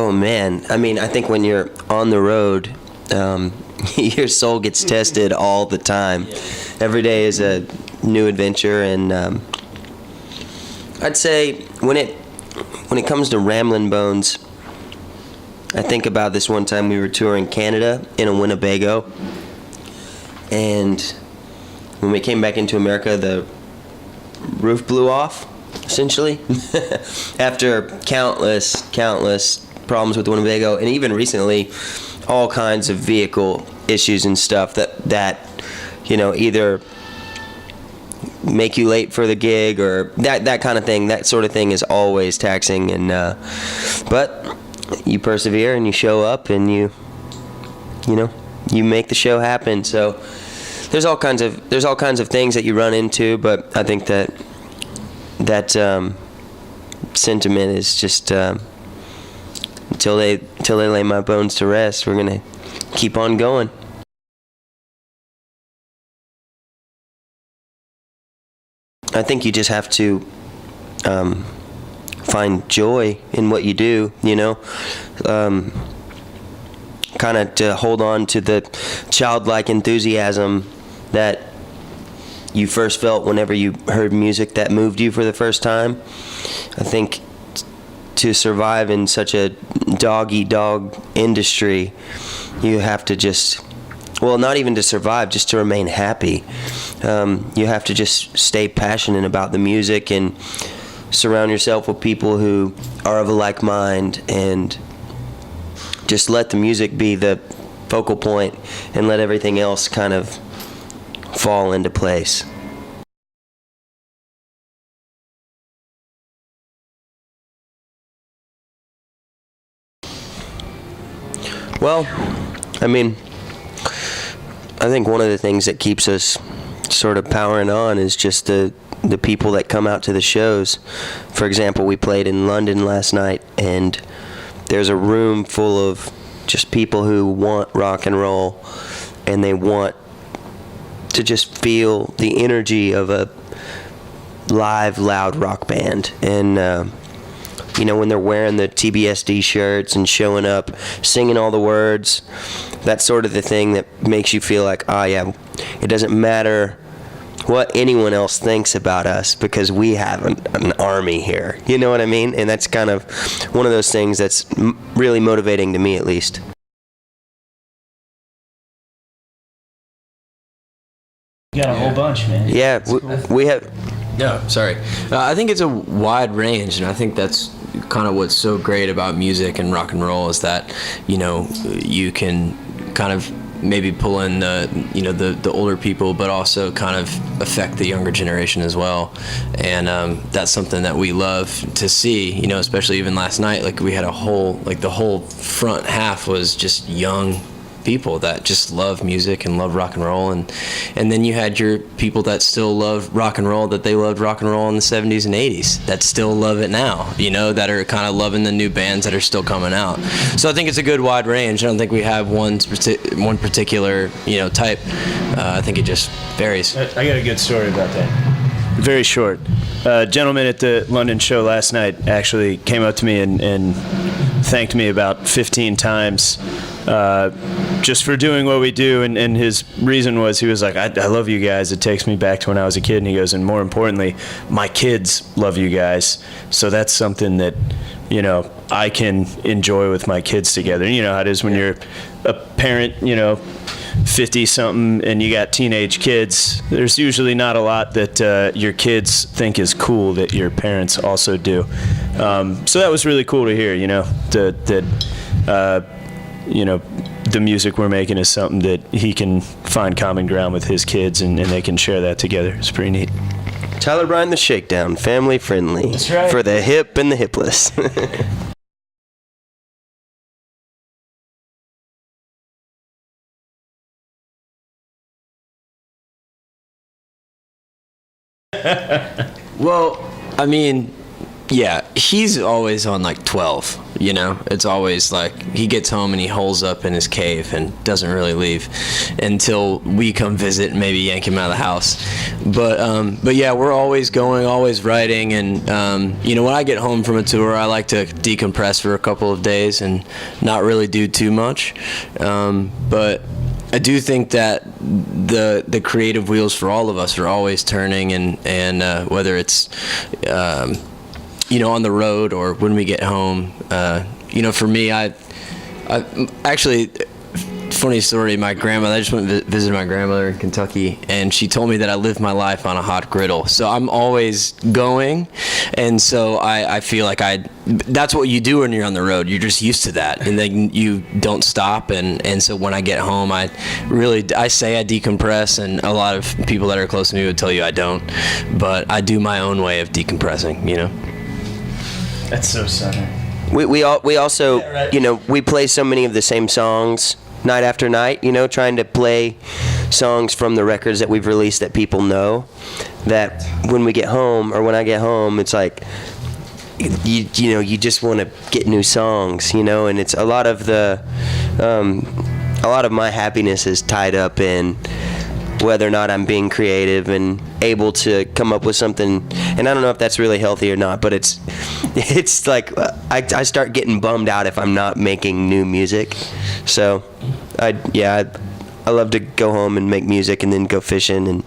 Oh man, I mean, I think when you're on the road, your soul gets tested all the time. Every day is a new adventure, and I'd say when it comes to Ramblin' Bones, I think about this one time we were touring Canada in a Winnebago, and when we came back into America, the roof blew off, essentially, after countless problems with the Winnebago, and even recently, all kinds of vehicle issues and stuff that either make you late for the gig or that kind of thing. That sort of thing is always taxing, and but you persevere and you show up and you make the show happen. So there's all kinds of things that you run into, but I think that sentiment is just until they lay my bones to rest, we're gonna keep on going. I think you just have to find joy in what you do, kind of to hold on to the childlike enthusiasm that you first felt whenever you heard music that moved you for the first time. I think to survive in such a dog-eat-dog industry, you have to just, not even to survive, just to remain happy. You have to just stay passionate about the music and surround yourself with people who are of a like mind, and just let the music be the focal point and let everything else kind of fall into place. Well, I mean, I think one of the things that keeps us sort of powering on is just the people that come out to the shows. For example, we played in London last night, and there's a room full of just people who want rock and roll, and they want to just feel the energy of a live, loud rock band. And when they're wearing the TBSD shirts and showing up, singing all the words, that's sort of the thing that makes you feel like, it doesn't matter what anyone else thinks about us, because we have an army here. You know what I mean? And that's kind of one of those things that's really motivating to me, at least. You got a whole bunch, man. Yeah, we have. No, sorry. I think it's a wide range, and I think that's kind of what's so great about music and rock and roll, is that you can kind of maybe pull in the older people, but also kind of affect the younger generation as well. And that's something that we love to see, especially even last night. Like, we had the whole front half was just young people that just love music and love rock and roll, and then you had your people that still love rock and roll, that they loved rock and roll in the 70s and 80s, that still love it now, that are kind of loving the new bands that are still coming out. So I think it's a good wide range. I don't think we have one particular type. I think it just varies. I got a good story about that. Very short. A gentleman at the London show last night actually came up to me and thanked me about 15 times just for doing what we do, and his reason was, he was like, I love you guys. It takes me back to when I was a kid. And he goes, and more importantly, my kids love you guys. So that's something that I can enjoy with my kids together. You know how it is when you're a parent, 50-something, and you got teenage kids. There's usually not a lot that your kids think is cool that your parents also do. So that was really cool to hear, the music we're making is something that he can find common ground with his kids, and they can share that together. It's pretty neat. Tyler Bryant The Shakedown, family friendly. That's right. For the hip and the hipless. Well, I mean, Yeah, he's always on like 12, you know? It's always like he gets home and he holes up in his cave and doesn't really leave until we come visit and maybe yank him out of the house. But yeah, we're always going, always writing. And, you know, when I get home from a tour, I like to decompress for a couple of days and not really do too much. But I do think that the creative wheels for all of us are always turning, and whether it's you know, on the road or when we get home. You know, for me, I actually, funny story, my grandmother, I just went and visited my grandmother in Kentucky, and she told me that I live my life on a hot griddle. So I'm always going, and so I feel like that's what you do when you're on the road. You're just used to that, and then you don't stop, and so when I get home, I say I decompress, and a lot of people that are close to me would tell you I don't, but I do my own way of decompressing, you know? That's so southern. We also, Yeah, right. you know, we play so many of the same songs night after night, you know, trying to play songs from the records that we've released that people know, that when we get home, or when I get home, it's like, you know, you just want to get new songs, you know, and it's a lot of my happiness is tied up in whether or not I'm being creative and able to come up with something. And I don't know if that's really healthy or not, but it's like I start getting bummed out if I'm not making new music. So I love to go home and make music, and then go fishing and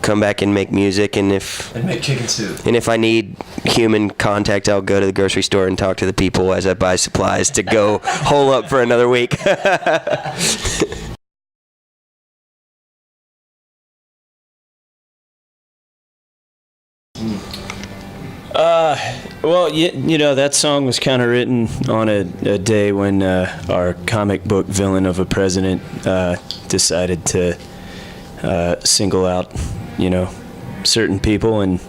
come back and make music. And make chicken soup. And if I need human contact, I'll go to the grocery store and talk to the people as I buy supplies to go hole up for another week. Well, you know, that song was kind of written on a day when our comic book villain of a president decided to single out, you know, certain people, and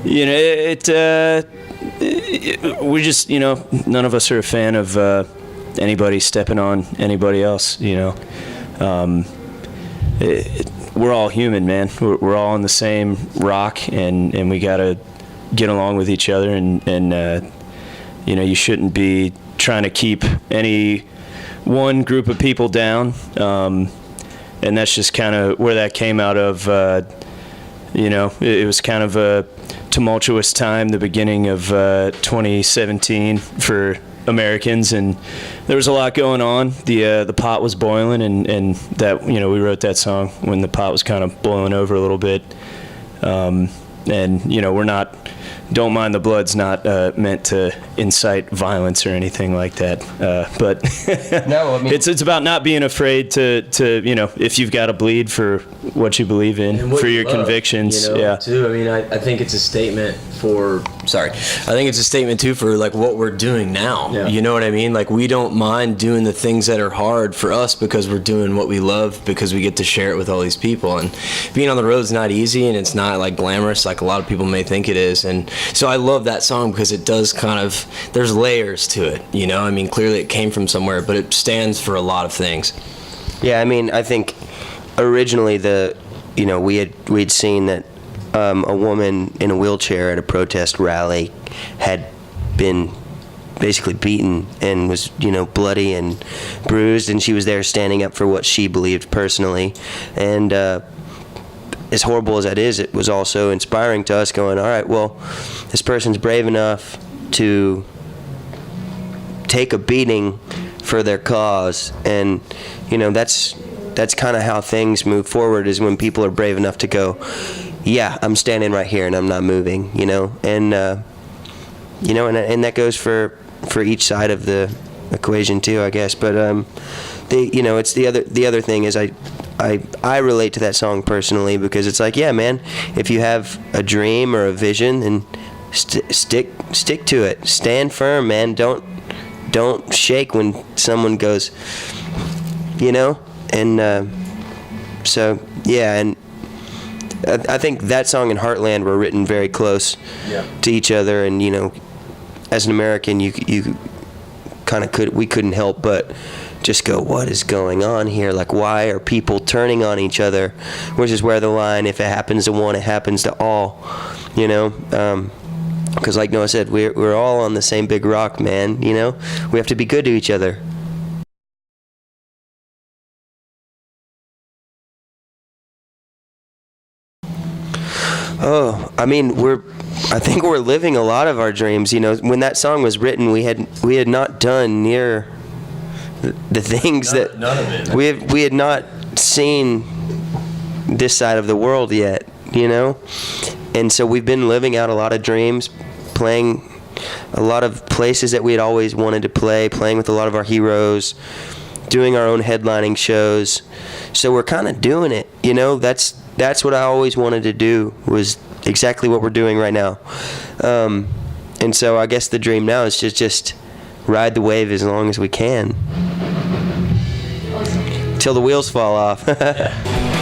you know, we just, you know, none of us are a fan of anybody stepping on anybody else, you know. We're all human, man. We're all on the same rock, and we gotta get along with each other, and you know, you shouldn't be trying to keep any one group of people down, and that's just kind of where that came out of. You know, it was kind of a tumultuous time, the beginning of 2017 for Americans, and there was a lot going on. The pot was boiling, and that, you know, we wrote that song when the pot was kind of boiling over a little bit. And you know, Don't Mind the Blood's not meant to incite violence or anything like that. But No, I mean, it's about not being afraid to you know, if you've got to bleed for what you believe in, for your convictions. You know, yeah. too. I mean, I think it's a statement too for like what we're doing now. Yeah. You know what I mean? Like, we don't mind doing the things that are hard for us because we're doing what we love, because we get to share it with all these people. And being on the road is not easy, and it's not like glamorous like a lot of people may think it is. And so I love that song because it does kind of, there's layers to it, you know? I mean, clearly it came from somewhere, but it stands for a lot of things. Yeah, I mean, I think originally we'd seen that a woman in a wheelchair at a protest rally had been basically beaten and was, you know, bloody and bruised, and she was there standing up for what she believed personally. And as horrible as that is, it was also inspiring to us, going, all right, well, this person's brave enough to take a beating for their cause. And, you know, that's kind of how things move forward, is when people are brave enough to go, yeah, I'm standing right here and I'm not moving, you know. And you know, and that goes for each side of the equation too, I guess. But you know, it's the other thing is I relate to that song personally, because it's like, yeah, man, if you have a dream or a vision, then stick to it. Stand firm, man. Don't shake when someone goes, you know. And so yeah, and I think that song and Heartland were written very close to each other. And, you know, as an American, you kind of we couldn't help but just go, what is going on here? Like, why are people turning on each other? Which is where the line, if it happens to one, it happens to all, you know? Because like Noah said, we're all on the same big rock, man. You know, we have to be good to each other. Oh, I mean, I think we're living a lot of our dreams. You know, when that song was written, we had not done near the things that none of it. we had not seen this side of the world yet. You know, and so we've been living out a lot of dreams, playing a lot of places that we had always wanted to play, playing with a lot of our heroes, doing our own headlining shows. So we're kind of doing it. You know, that's what I always wanted to do, was exactly what we're doing right now. And so I guess the dream now is just ride the wave as long as we can. Till the wheels fall off.